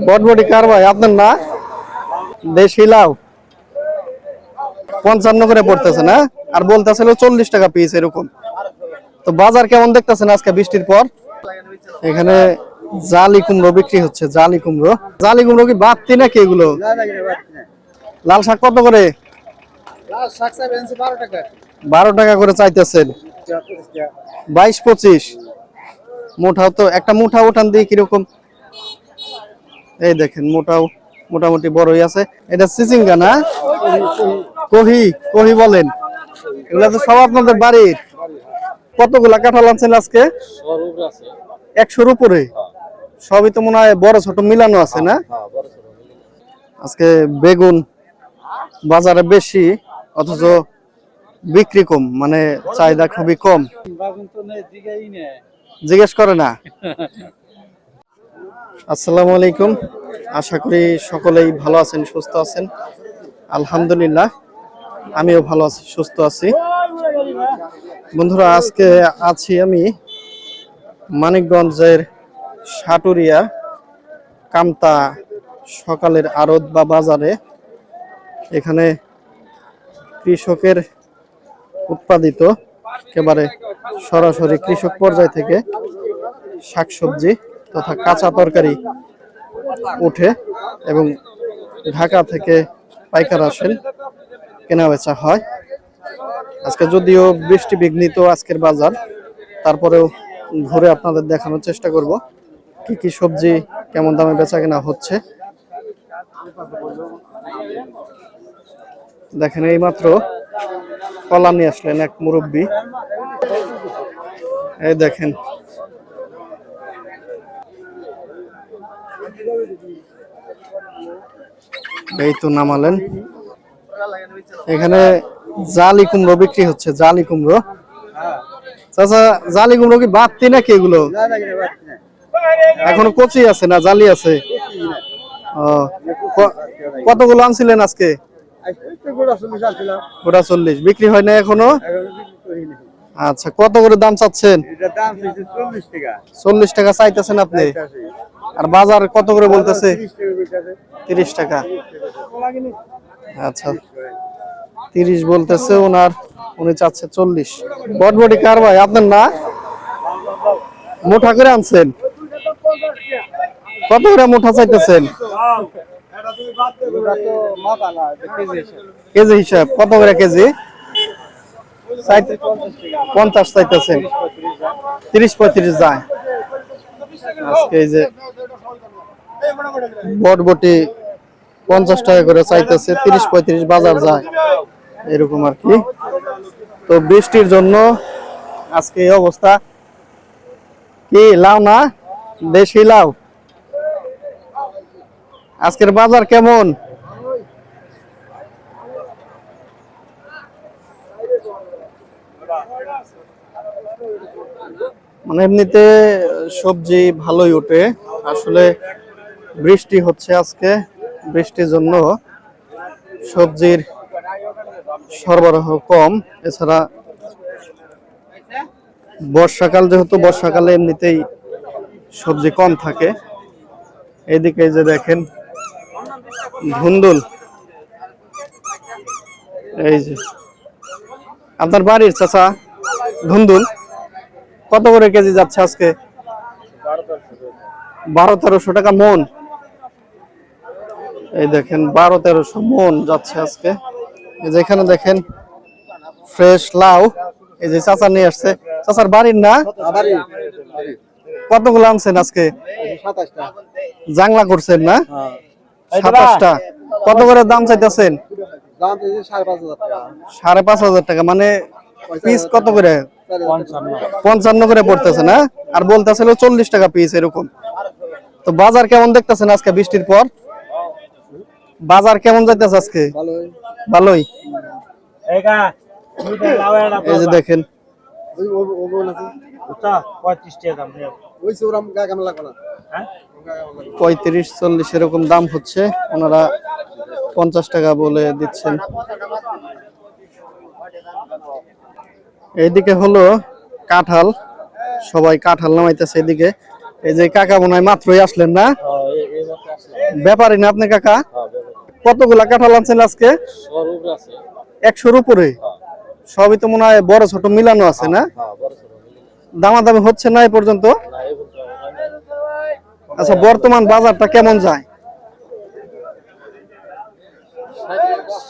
বটবটি কার ভাই আপনার না? দেশি লাউ 55 করে পড়তেছে না, আর বলতেছিল 40 টাকা পিস এরকম। তো বাজার কেমন দেখতেছেন আজকে বৃষ্টির পর? এখানে জালি কুমড়ো বিক্রি হচ্ছে, জালি কুমড়ো। জালি কুমড়ো কি বাড়তি নাকি এগুলো? লাল শাক কত করে? 12 টাকা করে চাইতেছেন। 22-25 মোটাও তো একটা মুঠা উঠান দিয়ে কিরকম? এই দেখেন মোটাও মোটামুটি বড়ই আছে। এটা চিচিঙ্গা না? কহি কহি বলেন। এগুলা তো সব আপনাদের বাড়ির। কতগুলা কাঁঠাল আনছেন আজকে? 100-র উপরে। সবই তো মনে হয় বড় ছোট মিলানো আছে না? আজকে বেগুন বাজারে বেশি, অথচ বিক্রি কম, মানে চাহিদা খুবই কম। জিজ্ঞেস করে না। আসসালামু আলাইকুম, আশা করি সকলেই ভালো আছেন, সুস্থ আছেন। আলহামদুলিল্লাহ আমিও ভালো আছি, সুস্থ আছি। বন্ধুরা, আজকে আছি আমি মানিকগঞ্জের সাটুরিয়া কামতা সকালের আড়ত বা বাজারে। এখানে কৃষকের উৎপাদিত একেবারে সরাসরি কৃষক পর্যায় থেকে শাকসবজি তথা কাঁচা তরকারি উঠে এবং ঢাকা থেকে পাইকার আসেন, কেনা বেচা হয়। আজকে যদিও বৃষ্টি বিঘ্নিত আজকের বাজার, তারপরেও ঘুরে আপনাদের দেখানোর চেষ্টা করব কি কি সবজি কেমন দামে বেচা কেনা হচ্ছে। দেখেন এইমাত্র কলা নিয়ে আসলেন এক মুরব্বী। এই দেখেন এই তো নামালেন। এখানে জালি কুমড়ো বিক্রি হচ্ছে, জালি কুমড়ো। চাচা, জালি কুমড়ো কি বাড়তি নাকি এগুলো? এখনো কচি আছে না জালি আছে? কতগুলো আনছিলেন আজকে? গোটা 40 বিক্রি হয় না এখনো? আচ্ছা, কত করে দাম চাচ্ছেন? 40 টাকা চাইতেছেন আপনি, আর বাজার কত করে বলতেছে? 30 টাকা। আচ্ছা, 30 বলতেছে ওনার, উনি চাচ্ছে 40। বটবটি কার ভাই আপনার না? মুঠা করে আনছেন? কত করে মুঠা চাইতেছেন? কেজি হিসাব কত করে কেজি? 50 চাইতেছেন, 30-35 যায় আজকে। এই যে বটবটি 50 টাকা করে চাইতেছে, 30-35 বাজার যায় এরকম আর কি। তো বৃষ্টির জন্য আজকে এই অবস্থা। কি লাউ না? দেশি লাউ। আজকের বাজার কেমন? মানে এমনিতে সবজি ভালোই ওঠে, আসলে বৃষ্টি হচ্ছে আজকে, বৃষ্টির জন্য সবজির সরবরাহ কম। এছাড়া বর্ষাকাল, যেহেতু বর্ষাকালে এমনিতেই সবজি কম থাকে। এদিকে যে দেখেন ধুন্দুল, এই যে আপনার বাড়ির চাচা ধুন্দুল কত করে কেজি যাচ্ছে আজকে? 1200-1300 টাকা মন। এই দেখেন 1200-1300 মন যাচ্ছে আজকে। এই যে এখানে দেখেন ফ্রেশ লাউ, এই যে চাচা নিয়ে আসছে। চাচার বাড়ির না? কতগুলো আনছেন আজকে? 27টা। জাংলা করছেন না? 27টা। কত করে দাম চাইতেছেন? 5,500 টাকা। মানে পিস কত করে? 55 করে পড়তেছে না, আর বলতেছিল 40 টাকা পিস এরকম। তো বাজার কেমন দেখতেছেন আজকে বৃষ্টির পর? বাজার কেমন যাইতেছে আজকে? ভালোই। এই যে দেখেন 35-40 এরকম দাম হচ্ছে, ওনারা 50 টাকা বলে দিচ্ছেন। এইদিকে হলো কাঁঠাল, সবাই কাঁঠাল নামাইতেছে এদিকে। এই যে কাকা মনে হয় মাত্রই আসলেন না? ব্যাপারী না আপনি কাকা? কতগুলা কাঁঠাল আনছেন আজকে? 100-র উপরে। সবই তো মনে হয় বড় ছোট মিলানো আছে না? দামাদামি হচ্ছে না এ পর্যন্ত? আচ্ছা, বর্তমান বাজারটা কেমন যায়?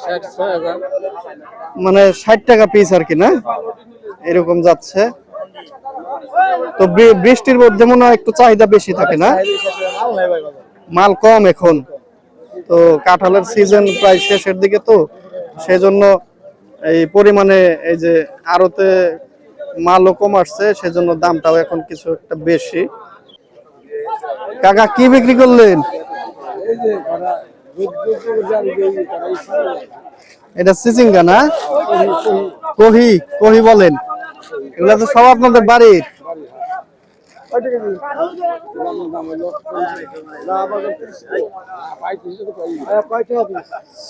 60-6,000 মানে 60 টাকা পিস আর কি না, এরকম যাচ্ছে। তো বৃষ্টির মধ্যে মনে হয় একটু চাহিদা বেশি থাকে না, মাল কম এখন। তো কাঁঠালের সিজন প্রায় শেষের দিকে, তো সেজন্য এই পরিমাণে এই যে আড়তে মালও কম আসছে, সেজন্য দামটাও এখন কিছু একটা বেশি। কাকা কি বিক্রি করলেন? এটা চিচিঙ্গা না, কহি কহি বলেন? এগুলা তো সব আপনাদের বাড়ির?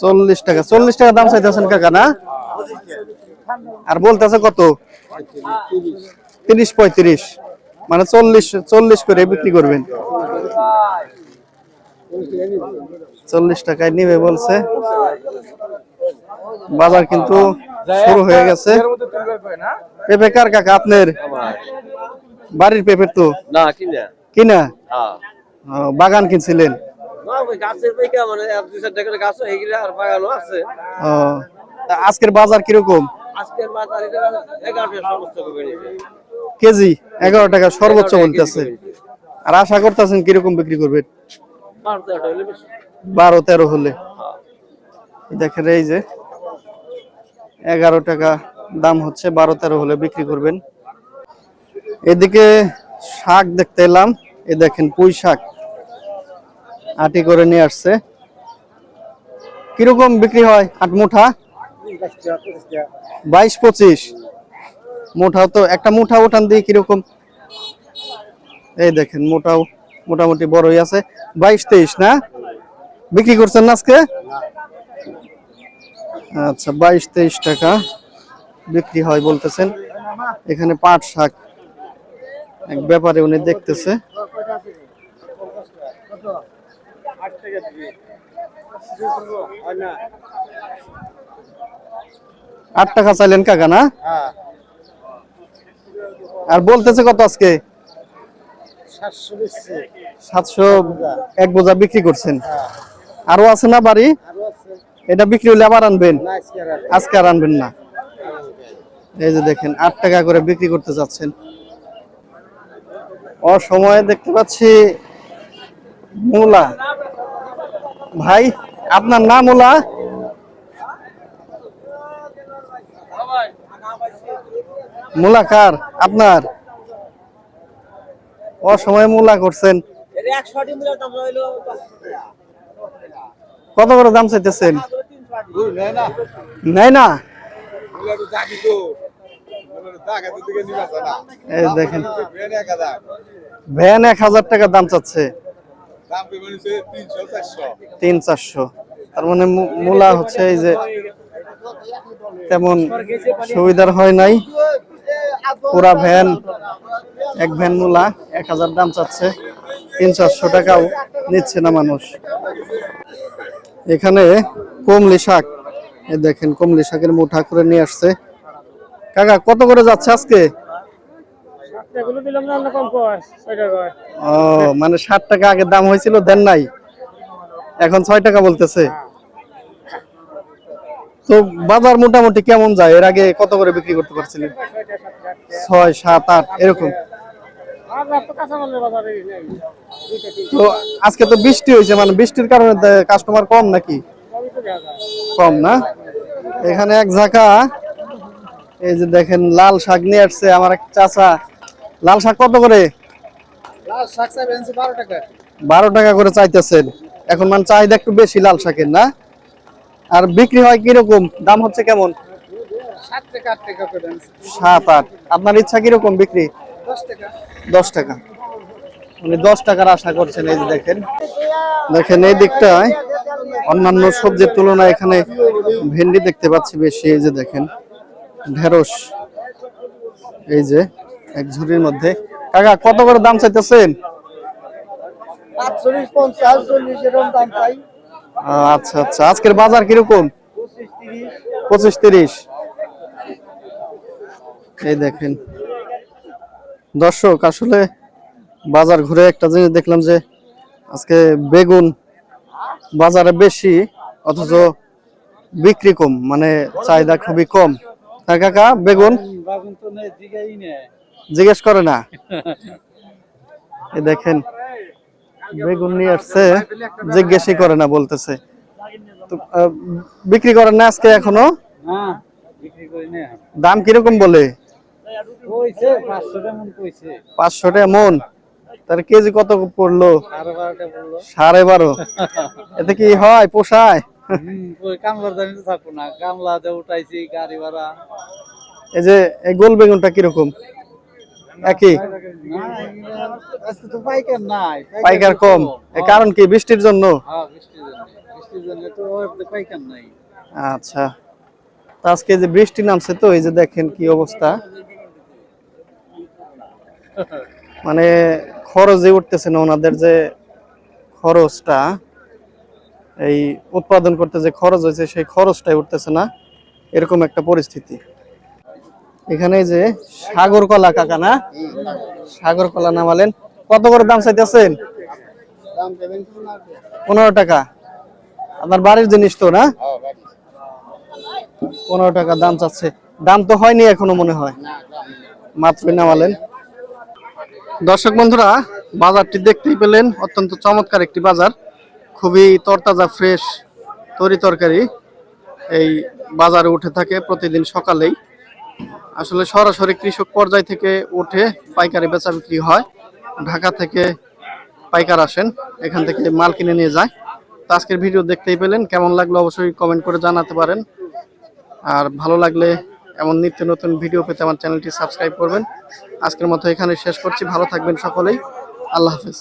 ৳40। ৳40 দাম চাইতেছেন কাকা না? আর বলতেছে কত? 30-35, মানে 40 করে বিক্রি করবেন। 40 টাকায় নিবে বলছে। বাজার কিন্তু শুরু হয়ে গেছে। পেঁপে কার কাকা? আপনার বাড়ির পেঁপে তো না কিনা। কিনা? হ্যাঁ, বাগান কিনছিলেন? গাছের পেঁপে মানে 2-4 টাকার গাছ এগুলা আর বাগানও আছে। তা আজকের বাজার কিরকম? আজকের বাজারে 11 টাকা সর্বোচ্চ বেড়েছে। কেজি 11 টাকা সর্বোচ্চ বলতেছে। আর আশা করতেছেন কিরকম বিক্রি করবেন? 12-13 হলে। দেখেন এই যে 11 টাকা দাম হচ্ছে, 12-13 হলে বিক্রি করবেন। এদিকে শাক দেখতে এলাম, এই দেখেন পুঁই শাক আটি করে নিয়ে আসছে। কিরকম বিক্রি হয় আট মুঠা? 22-25 মুঠাও তো একটা মুঠা উঠান দিয়ে কিরকম? এই দেখেন মোটাও মোটামুটি বড়ই আছে। 22-23 না বিক্রি করছেন না আজকে? আচ্ছা, 22-23 টাকা বিক্রি হয় বলতেছেন। এখানে পাট শাক এক ব্যাপারে উনি দেখতেছে। 8 টাকা চাইলেন কাকা না? আর বলতেছে কত আজকে? 700 এক বোঝা বিক্রি করছেন। আরো আছে না বাড়ি? এটা বিক্রি হলে আবার আনবেন? আজকে আর আনবেন না। এই যে দেখেন 8 টাকা করে বিক্রি করতে যাচ্ছেন। অসময়ে দেখতে পাচ্ছি মূলা। ভাই আপনার নাম মূলা? মূলা কার? আপনার? অসময়ে মূলা করছেন। কত করে দাম চাইতেছেন? নেয় না? এই দেখেন ভ্যান 1000 টাকা দাম চাচ্ছে। 300-400। তার মানে মূলা হচ্ছে এই যে তেমন সুবিধার হয় নাই। পুরা ভ্যান, এক ভ্যান মূলা 1000 দাম চাচ্ছে, 300-400 টাকাও নিচ্ছে না মানুষ। এখানে কমলি শাক, এই দেখেন কমলি শাকের মুঠা করে নিয়ে আসছে। কাকা কত করে যাচ্ছে আজকে? ও মানে 60 টাকা আগে দাম হয়েছিল, দেন নাই, এখন 6 টাকা বলতেছে। তো বাজার মোটামুটি কেমন যায়? এর আগে কত করে বিক্রি করতে পারছিলেন? 6, 7, 8 এরকম। তো আজকে তো বৃষ্টি হয়েছে, মানে বৃষ্টির কারণে কাস্টমার কম নাকি? কম না। এখানে এক ঝাঁকা এই যে দেখেন লাল শাক নিয়ে আসছে আমার এক চাচা। লাল শাক কত করে? 12 টাকা করে চাইতেছেন। এখন মানে চাহিদা একটু বেশি লাল শাকের না? আর বিক্রি হয় কিরকম? দাম হচ্ছে কেমন? 7-8। আপনার ইচ্ছা কিরকম বিক্রি? 10 টাকা। উনি 10 টাকার আশা করছেন। এই যে দেখেন দেখেন এই দিকটায় অন্যান্য সবজির তুলনায় এখানে ভেন্ডি দেখতে পাচ্ছি বেশি। এই যে দেখেন ঢেঁড়স, এই যে এক ঝুড়ির মধ্যে। কাকা কত করে দাম চাইতেছেন? 48, 50, 40 এরকম দাম চাই। আচ্ছা আচ্ছা, আজকের বাজার কিরকম? 25, 30। 25-30। এই দেখেন দর্শক, আসলে বাজার ঘুরে একটা জিনিস দেখলাম যে আজকে বেগুন বাজারে বেশি, অথচ বিক্রি কম, মানে চাহিদা খুবই কম। তাই কাকা, বেগুন বাগুন তো নেই, জিগাই নেই। জিজ্ঞেস করে না। এই দেখেন বেগুন নিয়ে আসছে, জিজ্ঞেসই করে না বলতেছে। তো বিক্রি করেন না আজকে এখনো? না, বিক্রি করি না। দাম কিরকম বলে? কইছে 500 টাকা মন কইছে। 500 টাকা মন। তার কেজি কত পড়লো? 12.5 বললো। 12.5। এতে কি হয়, পোষায়? ওই কামলার দামি তো থাকবো না, কামলা দিয়ে উঠাইছি গাড়ি ভাড়া। এই যে এই গোল বেগুনটা কিরকম? একই? না, আজকে তো পাইকার নাই, পাইকার কম, এর কারণ কি? বৃষ্টির জন্য? হ্যাঁ, বৃষ্টির জন্য তো ওর পাইকার নাই। আচ্ছা, তো আজকে যে বৃষ্টি নামছে, তো এই যে দেখেন কি অবস্থা, মানে খরচে উঠতেছে না ওনাদের, যে খরচটা এই উৎপাদন করতে যে খরচ হয়েছে সেই খরচটাই উঠতেছে না, এরকম একটা পরিস্থিতি। এখানে যে সাগর কলা কাকা না, সাগর কলা নামালেন, কত করে দাম চাইতেছেন? 15 টাকা। আপনার বাড়ির জিনিস তো না? 15 টাকা দাম চাচ্ছে। দাম তো হয়নি এখনো মনে হয়, মাত্রই নামালেন। দর্শক বন্ধুরা, বাজারটি দেখতেই পেলেন, অত্যন্ত চমৎকার একটি বাজার, খুবই তরতাজা ফ্রেশ তরি তরকারি এই বাজারে উঠে থাকে প্রতিদিন সকালেই। আসলে সরাসরি কৃষক পর্যায় থেকে উঠে পাইকারি বেচা বিক্রি হয়। ঢাকা থেকে পাইকার আসেন, এখান থেকে মাল কিনে নিয়ে যায়। তো আজকের ভিডিও দেখতেই পেলেন, কেমন লাগলো অবশ্যই কমেন্ট করে জানাতে পারেন। আর ভালো লাগলে এমন নিত্য নতুন ভিডিও পেতে আমার চ্যানেলটি সাবস্ক্রাইব করবেন। আজকের মতো এখানে শেষ করছি, ভালো থাকবেন সকলেই, আল্লাহ হাফেজ।